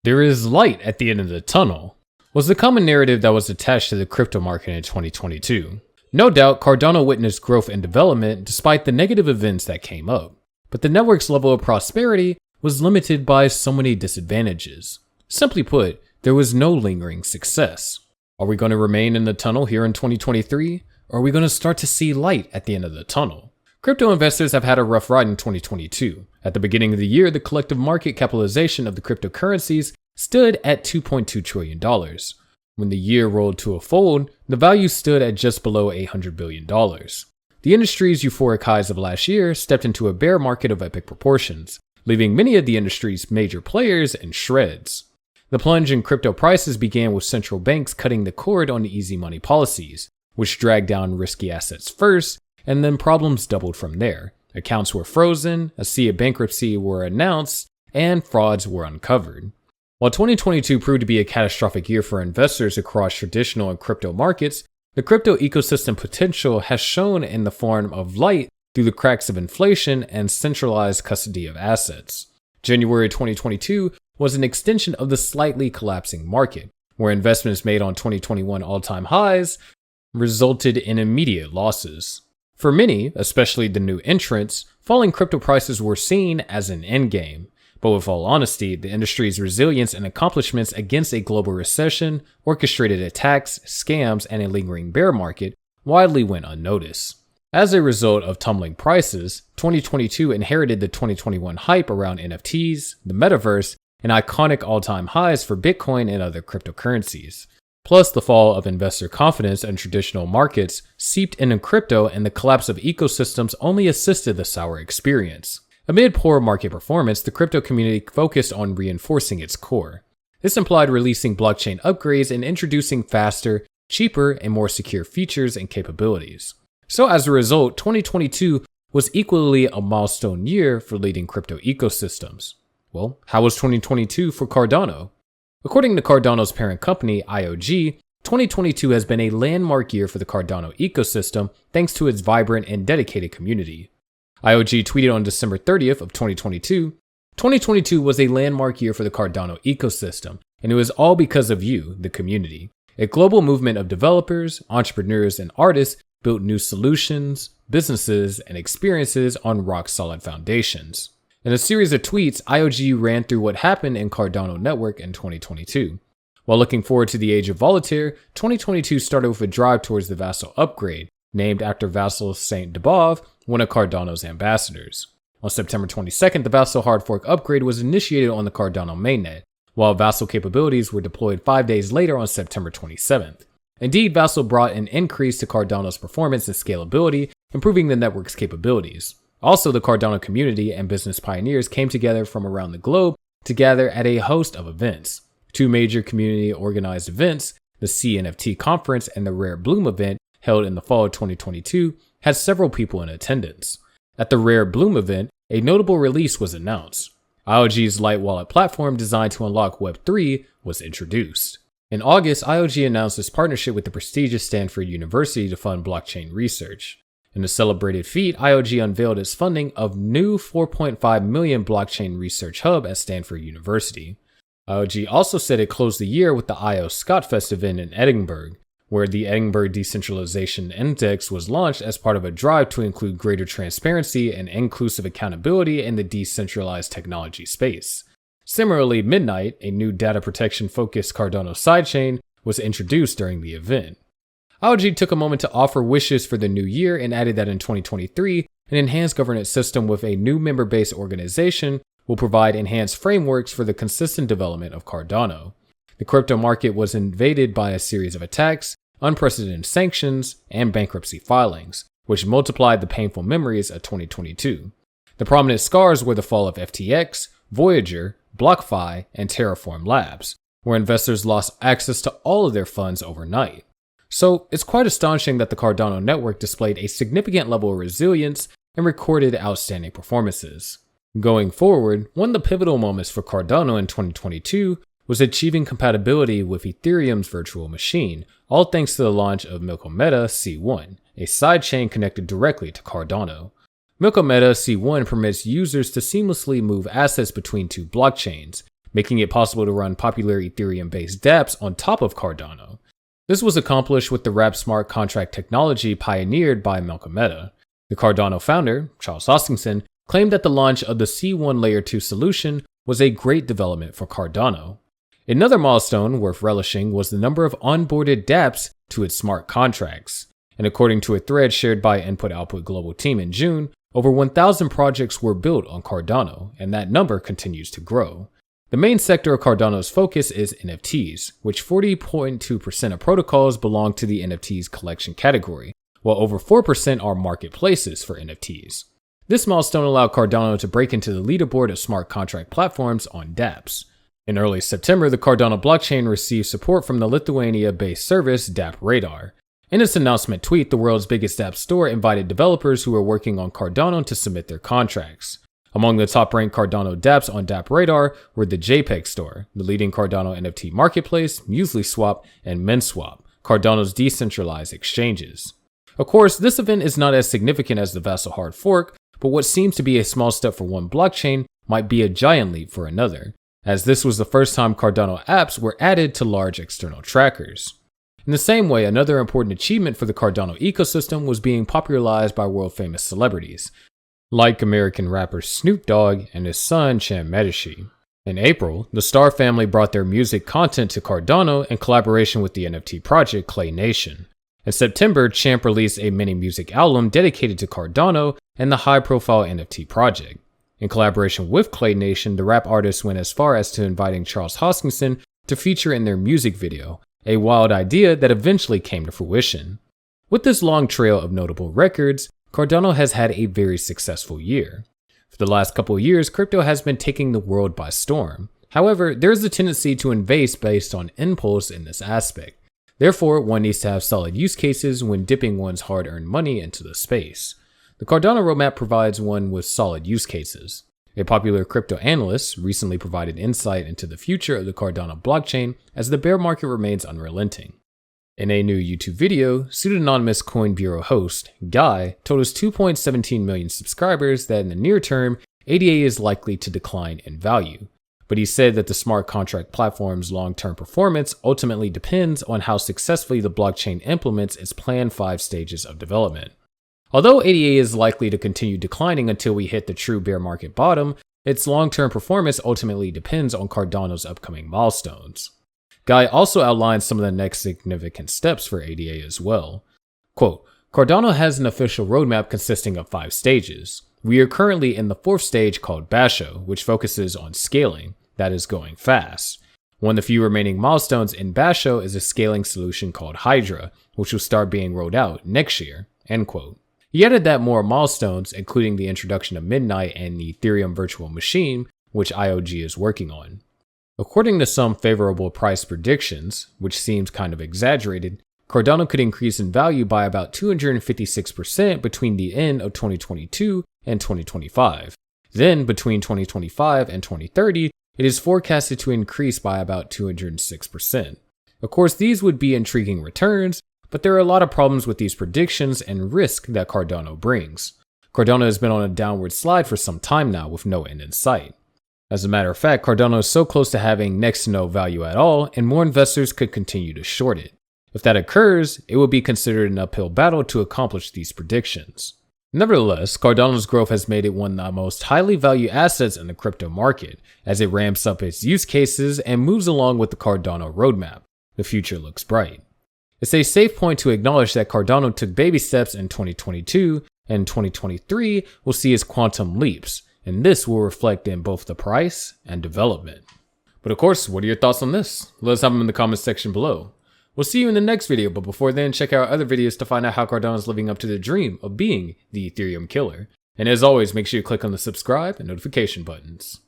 There is light at the end of the tunnel was the common narrative that was attached to the crypto market in 2022. No doubt, Cardano witnessed growth and development despite the negative events that came up, but the network's level of prosperity was limited by so many disadvantages. Simply put, there was no lingering success. Are we going to remain in the tunnel here in 2023, or are we going to start to see light at the end of the tunnel? Crypto investors have had a rough ride in 2022. At the beginning of the year, the collective market capitalization of the cryptocurrencies stood at $2.2 trillion. When the year rolled to a fold, the value stood at just below $800 billion. The industry's euphoric highs of last year stepped into a bear market of epic proportions, leaving many of the industry's major players in shreds. The plunge in crypto prices began with central banks cutting the cord on easy money policies, which dragged down risky assets first, and then problems doubled from there. Accounts were frozen, a sea of bankruptcy were announced, and frauds were uncovered. While 2022 proved to be a catastrophic year for investors across traditional and crypto markets, the crypto ecosystem potential has shown in the form of light through the cracks of inflation and centralized custody of assets. January 2022 was an extension of the slightly collapsing market, where investments made on 2021 all-time highs resulted in immediate losses. For many, especially the new entrants, falling crypto prices were seen as an endgame. But with all honesty, the industry's resilience and accomplishments against a global recession, orchestrated attacks, scams, and a lingering bear market widely went unnoticed. As a result of tumbling prices, 2022 inherited the 2021 hype around NFTs, the metaverse, and iconic all-time highs for Bitcoin and other cryptocurrencies. Plus, the fall of investor confidence in traditional markets seeped into crypto, and the collapse of ecosystems only assisted the sour experience. Amid poor market performance, the crypto community focused on reinforcing its core. This implied releasing blockchain upgrades and introducing faster, cheaper, and more secure features and capabilities. So as a result, 2022 was equally a milestone year for leading crypto ecosystems. Well, how was 2022 for Cardano? According to Cardano's parent company, IOG, 2022 has been a landmark year for the Cardano ecosystem thanks to its vibrant and dedicated community. IOG tweeted on December 30th of 2022, 2022 was a landmark year for the Cardano ecosystem, and it was all because of you, the community. A global movement of developers, entrepreneurs, and artists built new solutions, businesses, and experiences on rock-solid foundations. In a series of tweets, IOG ran through what happened in Cardano Network in 2022. While looking forward to the age of Volatility, 2022 started with a drive towards the Vassal upgrade, named after Vassal Saint-Debev, one of Cardano's ambassadors. On September 22nd, the Vassal hard fork upgrade was initiated on the Cardano mainnet, while Vassal capabilities were deployed 5 days later on September 27th. Indeed, Vassal brought an increase to Cardano's performance and scalability, improving the network's capabilities. Also, the Cardano community and business pioneers came together from around the globe to gather at a host of events. 2 major community-organized events, the CNFT conference and the Rare Bloom event, held in the fall of 2022, had several people in attendance. At the Rare Bloom event, a notable release was announced. IOG's Light Wallet platform designed to unlock Web3 was introduced. In August, IOG announced its partnership with the prestigious Stanford University to fund blockchain research. In a celebrated feat, IOG unveiled its funding of new $4.5 million blockchain research hub at Stanford University. IOG also said it closed the year with the IO Scottfest event in Edinburgh, where the Edinburgh Decentralization Index was launched as part of a drive to include greater transparency and inclusive accountability in the decentralized technology space. Similarly, Midnight, a new data protection-focused Cardano sidechain, was introduced during the event. IOG took a moment to offer wishes for the new year and added that in 2023, an enhanced governance system with a new member-based organization will provide enhanced frameworks for the consistent development of Cardano. The crypto market was invaded by a series of attacks, unprecedented sanctions, and bankruptcy filings, which multiplied the painful memories of 2022. The prominent scars were the fall of FTX, Voyager, BlockFi, and Terraform Labs, where investors lost access to all of their funds overnight. So it's quite astonishing that the Cardano network displayed a significant level of resilience and recorded outstanding performances. Going forward, one of the pivotal moments for Cardano in 2022 was achieving compatibility with Ethereum's virtual machine, all thanks to the launch of Milkometa C1, a sidechain connected directly to Cardano. Milkometa C1 permits users to seamlessly move assets between 2 blockchains, making it possible to run popular Ethereum-based dApps on top of Cardano. This was accomplished with the wrapped smart contract technology pioneered by Malcolm Mehta. The Cardano founder, Charles Hoskinson, claimed that the launch of the C1 Layer 2 solution was a great development for Cardano. Another milestone worth relishing was the number of onboarded dApps to its smart contracts. And according to a thread shared by Input Output Global Team in June, over 1,000 projects were built on Cardano, and that number continues to grow. The main sector of Cardano's focus is NFTs, which 40.2% of protocols belong to the NFTs collection category, while over 4% are marketplaces for NFTs. This milestone allowed Cardano to break into the leaderboard of smart contract platforms on dApps. In early September, the Cardano blockchain received support from the Lithuania-based service dApp Radar. In its announcement tweet, the world's biggest app store invited developers who were working on Cardano to submit their contracts. Among the top-ranked Cardano dApps on dApp Radar were the JPEG Store, the leading Cardano NFT marketplace, MuesliSwap, and MinSwap, Cardano's decentralized exchanges. Of course, this event is not as significant as the Vassal hard fork, but what seems to be a small step for one blockchain might be a giant leap for another, as this was the first time Cardano apps were added to large external trackers. In the same way, another important achievement for the Cardano ecosystem was being popularized by world-famous celebrities, like American rapper Snoop Dogg and his son Cham Medici. In April, the Star family brought their music content to Cardano in collaboration with the NFT project Clay Nation. In September, Champ released a mini music album dedicated to Cardano and the high-profile NFT project. In collaboration with Clay Nation, the rap artist went as far as to inviting Charles Hoskinson to feature in their music video, a wild idea that eventually came to fruition. With this long trail of notable records, Cardano has had a very successful year. For the last couple of years, crypto has been taking the world by storm. However, there is a tendency to invest based on impulse in this aspect. Therefore, one needs to have solid use cases when dipping one's hard-earned money into the space. The Cardano roadmap provides one with solid use cases. A popular crypto analyst recently provided insight into the future of the Cardano blockchain as the bear market remains unrelenting. In a new YouTube video, pseudonymous Coin Bureau host, Guy, told his 2.17 million subscribers that in the near term, ADA is likely to decline in value. But he said that the smart contract platform's long-term performance ultimately depends on how successfully the blockchain implements its planned 5 stages of development. Although ADA is likely to continue declining until we hit the true bear market bottom, its long-term performance ultimately depends on Cardano's upcoming milestones. Guy also outlines some of the next significant steps for ADA as well. Quote, Cardano has an official roadmap consisting of 5 stages. We are currently in the 4th stage called Basho, which focuses on scaling, that is going fast. One of the few remaining milestones in Basho is a scaling solution called Hydra, which will start being rolled out next year, end quote. He added that more milestones, including the introduction of Midnight and the Ethereum virtual machine, which IOG is working on. According to some favorable price predictions, which seems kind of exaggerated, Cardano could increase in value by about 256% between the end of 2022 and 2025. Then, between 2025 and 2030, it is forecasted to increase by about 206%. Of course, these would be intriguing returns, but there are a lot of problems with these predictions and risk that Cardano brings. Cardano has been on a downward slide for some time now with no end in sight. As a matter of fact, Cardano is so close to having next to no value at all, and more investors could continue to short it. If that occurs, it would be considered an uphill battle to accomplish these predictions. Nevertheless, Cardano's growth has made it one of the most highly valued assets in the crypto market, as it ramps up its use cases and moves along with the Cardano roadmap. The future looks bright. It's a safe point to acknowledge that Cardano took baby steps in 2022, and 2023 will see its quantum leaps, and this will reflect in both the price and development. But of course, what are your thoughts on this? Let us have them in the comments section below. We'll see you in the next video, but before then, check out our other videos to find out how Cardano is living up to the dream of being the Ethereum killer. And as always, make sure you click on the subscribe and notification buttons.